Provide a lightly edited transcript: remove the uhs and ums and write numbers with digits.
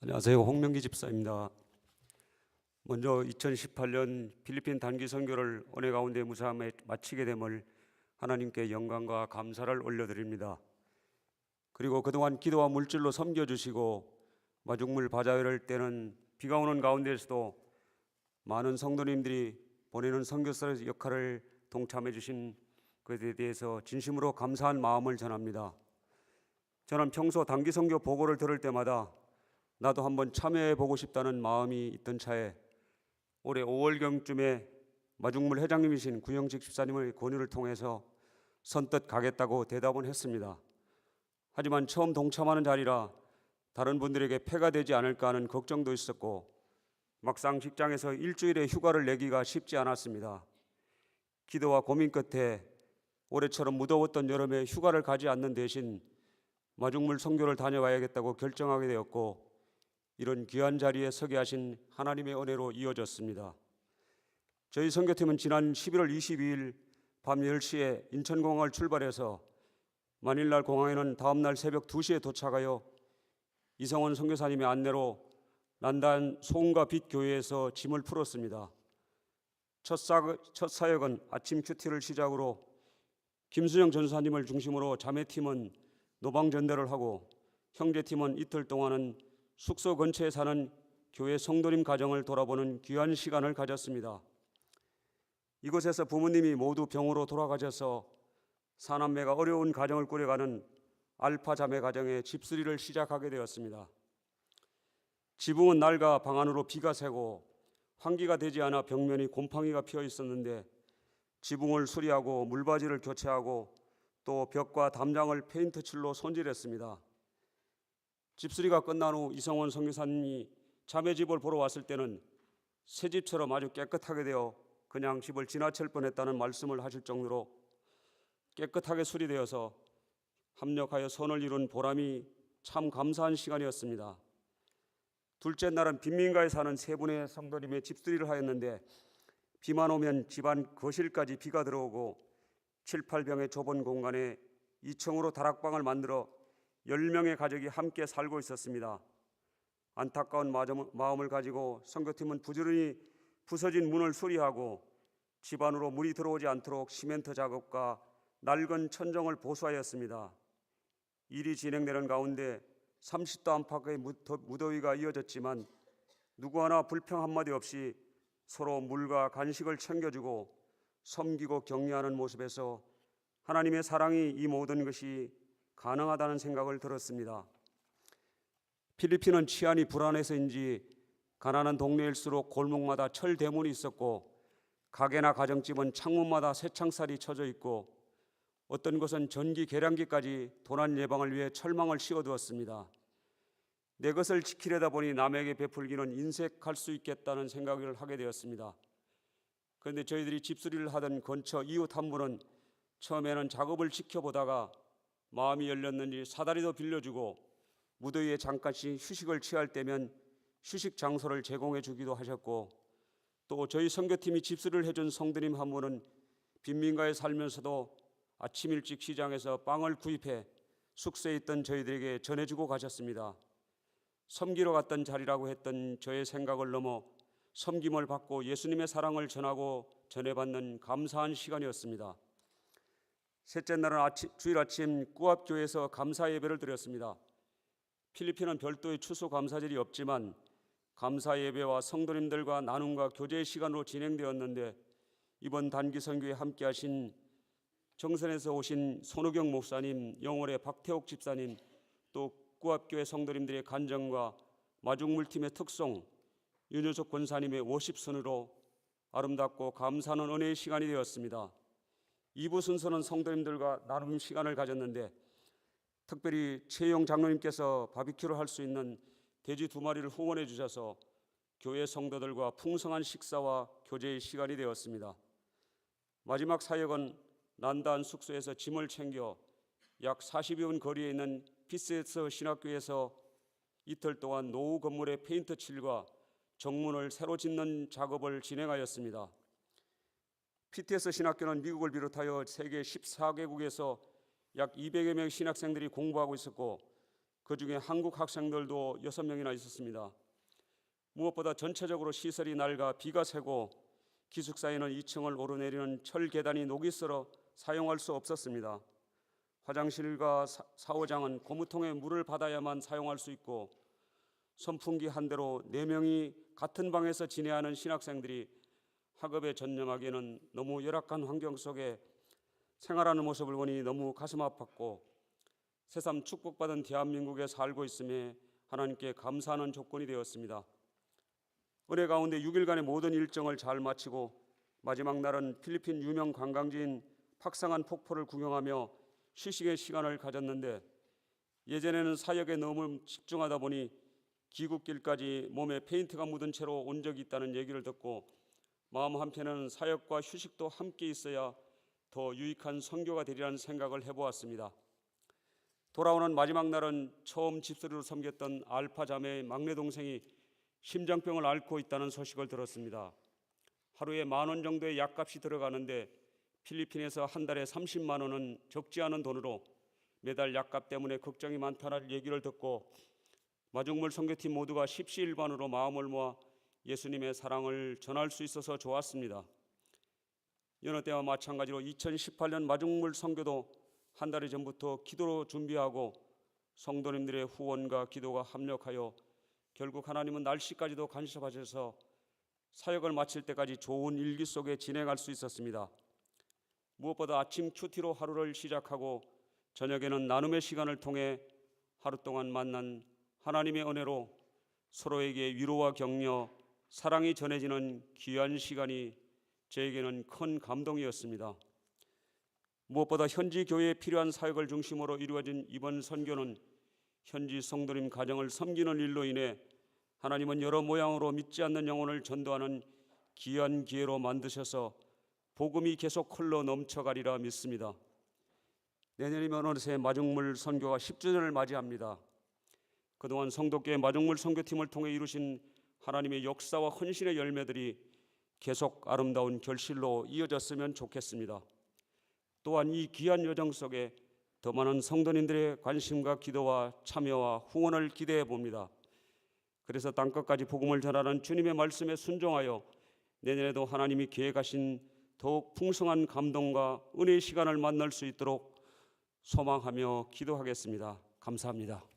안녕하세요. 홍명기 집사입니다. 먼저 2018년 필리핀 단기 선교를 은혜 가운데 무사히 마치게 됨을 하나님께 영광과 감사를 올려드립니다. 그리고 그동안 기도와 물질로 섬겨주시고 마중물 바자회를 때는 비가 오는 가운데서도 많은 성도님들이 보내는 선교사의 역할을 동참해 주신 것에 대해서 진심으로 감사한 마음을 전합니다. 저는 평소 단기 선교 보고를 들을 때마다 나도 한번 참여해 보고 싶다는 마음이 있던 차에 올해 5월경쯤에 마중물 회장님이신 구영직 집사님의 권유를 통해서 선뜻 가겠다고 대답은 했습니다. 하지만 처음 동참하는 자리라 다른 분들에게 폐가 되지 않을까 하는 걱정도 있었고 막상 직장에서 일주일의 휴가를 내기가 쉽지 않았습니다. 기도와 고민 끝에 올해처럼 무더웠던 여름에 휴가를 가지 않는 대신 마중물 선교를 다녀와야겠다고 결정하게 되었고 이런 귀한 자리에 서게 하신 하나님의 은혜로 이어졌습니다. 저희 선교팀은 지난 11월 22일 밤 10시에 인천공항을 출발해서 마닐라 공항에는 다음날 새벽 2시에 도착하여 이성원 선교사님의 안내로 난단 소음과 빛 교회에서 짐을 풀었습니다. 첫 사역은 아침 큐티를 시작으로 김순영 전사님을 중심으로 자매팀은 노방 전대를 하고 형제팀은 이틀 동안은 숙소 근처에 사는 교회 성도님 가정을 돌아보는 귀한 시간을 가졌습니다. 이곳에서 부모님이 모두 병으로 돌아가셔서 사남매가 어려운 가정을 꾸려가는 알파 자매 가정의 집수리를 시작하게 되었습니다. 지붕은 낡아 방 안으로 비가 새고 환기가 되지 않아 벽면이 곰팡이가 피어 있었는데 지붕을 수리하고 물바지를 교체하고 또 벽과 담장을 페인트 칠로 손질했습니다. 집수리가 끝난 후 이성원 선교사님이 자매 집을 보러 왔을 때는 새 집처럼 아주 깨끗하게 되어 그냥 집을 지나칠 뻔했다는 말씀을 하실 정도로 깨끗하게 수리되어서 합력하여 선을 이룬 보람이 참 감사한 시간이었습니다. 둘째 날은 빈민가에 사는 세 분의 성도님의 집수리를 하였는데 비만 오면 집안 거실까지 비가 들어오고 7, 8평의 좁은 공간에 2층으로 다락방을 만들어 10명의 가족이 함께 살고 있었습니다. 안타까운 마음을 가지고 선교팀은 부지런히 부서진 문을 수리하고 집 안으로 물이 들어오지 않도록 시멘트 작업과 낡은 천정을 보수하였습니다. 일이 진행되는 가운데 30도 안팎의 무더위가 이어졌지만 누구 하나 불평 한마디 없이 서로 물과 간식을 챙겨주고 섬기고 격려하는 모습에서 하나님의 사랑이 이 모든 것이 가능하다는 생각을 들었습니다. 필리핀은 치안이 불안해서인지 가난한 동네일수록 골목마다 철 대문이 있었고 가게나 가정집은 창문마다 쇠창살이 쳐져 있고 어떤 곳은 전기 계량기까지 도난 예방을 위해 철망을 씌워두었습니다. 내 것을 지키려다 보니 남에게 베풀기는 인색할 수 있겠다는 생각을 하게 되었습니다. 그런데 저희들이 집수리를 하던 근처 이웃 한 분은 처음에는 작업을 지켜보다가 마음이 열렸는지 사다리도 빌려주고 무더위에 잠깐씩 휴식을 취할 때면 휴식 장소를 제공해 주기도 하셨고 또 저희 선교팀이 집수리를 해준 성도님 한 분은 빈민가에 살면서도 아침 일찍 시장에서 빵을 구입해 숙소에 있던 저희들에게 전해주고 가셨습니다. 섬기러 갔던 자리라고 했던 저의 생각을 넘어 섬김을 받고 예수님의 사랑을 전하고 전해받는 감사한 시간이었습니다. 셋째 날은 주일 아침 꾸압교회에서 감사 예배를 드렸습니다. 필리핀은 별도의 추수 감사절이 없지만 감사 예배와 성도님들과 나눔과 교제의 시간으로 진행되었는데 이번 단기 선교에 함께하신 정선에서 오신 손우경 목사님, 영월의 박태옥 집사님, 또 꾸압교회 성도님들의 간정과 마중물팀의 특송, 윤효석 권사님의 워십순으로 아름답고 감사하는 은혜의 시간이 되었습니다. 2부 순서는 성도님들과 나눔 시간을 가졌는데 특별히 최영 장로님께서 바비큐를 할 수 있는 돼지 2마리를 후원해 주셔서 교회 성도들과 풍성한 식사와 교제의 시간이 되었습니다. 마지막 사역은 난단 숙소에서 짐을 챙겨 약 40여 분 거리에 있는 피스에서 신학교에서 이틀 동안 노후 건물의 페인트 칠과 정문을 새로 짓는 작업을 진행하였습니다. PTS 신학교는 미국을 비롯하여 세계 14개국에서 약 200여 명 신학생들이 공부하고 있었고 그중에 한국 학생들도 6명이나 있었습니다. 무엇보다 전체적으로 시설이 낡아 비가 새고 기숙사에는 2층을 오르내리는 철 계단이 녹이 슬어 사용할 수 없었습니다. 화장실과 샤워장은 고무통에 물을 받아야만 사용할 수 있고 선풍기 한 대로 4명이 같은 방에서 지내야 하는 신학생들이 학업에 전념하기에는 너무 열악한 환경 속에 생활하는 모습을 보니 너무 가슴 아팠고 새삼 축복받은 대한민국에 살고 있음에 하나님께 감사하는 조건이 되었습니다. 은혜 가운데 6일간의 모든 일정을 잘 마치고 마지막 날은 필리핀 유명 관광지인 팍상한 폭포를 구경하며 휴식의 시간을 가졌는데 예전에는 사역에 너무 집중하다 보니 귀국길까지 몸에 페인트가 묻은 채로 온 적이 있다는 얘기를 듣고 마음 한편에는 사역과 휴식도 함께 있어야 더 유익한 선교가 되리라는 생각을 해보았습니다. 돌아오는 마지막 날은 처음 집수리로 섬겼던 알파 자매의 막내 동생이 심장병을 앓고 있다는 소식을 들었습니다. 하루에 10,000원 정도의 약값이 들어가는데 필리핀에서 한 달에 30만 원은 적지 않은 돈으로 매달 약값 때문에 걱정이 많다는 얘기를 듣고 마중물 선교팀 모두가 십시일반으로 마음을 모아 예수님의 사랑을 전할 수 있어서 좋았습니다. 여느 때와 마찬가지로 2018년 마중물 선교도 한 달 전부터 기도로 준비하고 성도님들의 후원과 기도가 합력하여 결국 하나님은 날씨까지도 간섭하셔서 사역을 마칠 때까지 좋은 일기 속에 진행할 수 있었습니다. 무엇보다 아침 큐티로 하루를 시작하고 저녁에는 나눔의 시간을 통해 하루 동안 만난 하나님의 은혜로 서로에게 위로와 격려, 사랑이 전해지는 귀한 시간이 저에게는 큰 감동이었습니다. 무엇보다 현지 교회에 필요한 사역을 중심으로 이루어진 이번 선교는 현지 성도님 가정을 섬기는 일로 인해 하나님은 여러 모양으로 믿지 않는 영혼을 전도하는 귀한 기회로 만드셔서 복음이 계속 흘러 넘쳐가리라 믿습니다. 내년이면 어느새 마중물 선교가 10주년을 맞이합니다. 그동안 성도교회 마중물 선교팀을 통해 이루신 하나님의 역사와 헌신의 열매들이 계속 아름다운 결실로 이어졌으면 좋겠습니다. 또한 이 귀한 여정 속에 더 많은 성도님들의 관심과 기도와 참여와 후원을 기대해 봅니다. 그래서 땅끝까지 복음을 전하는 주님의 말씀에 순종하여 내년에도 하나님이 계획하신 더욱 풍성한 감동과 은혜의 시간을 만날 수 있도록 소망하며 기도하겠습니다. 감사합니다.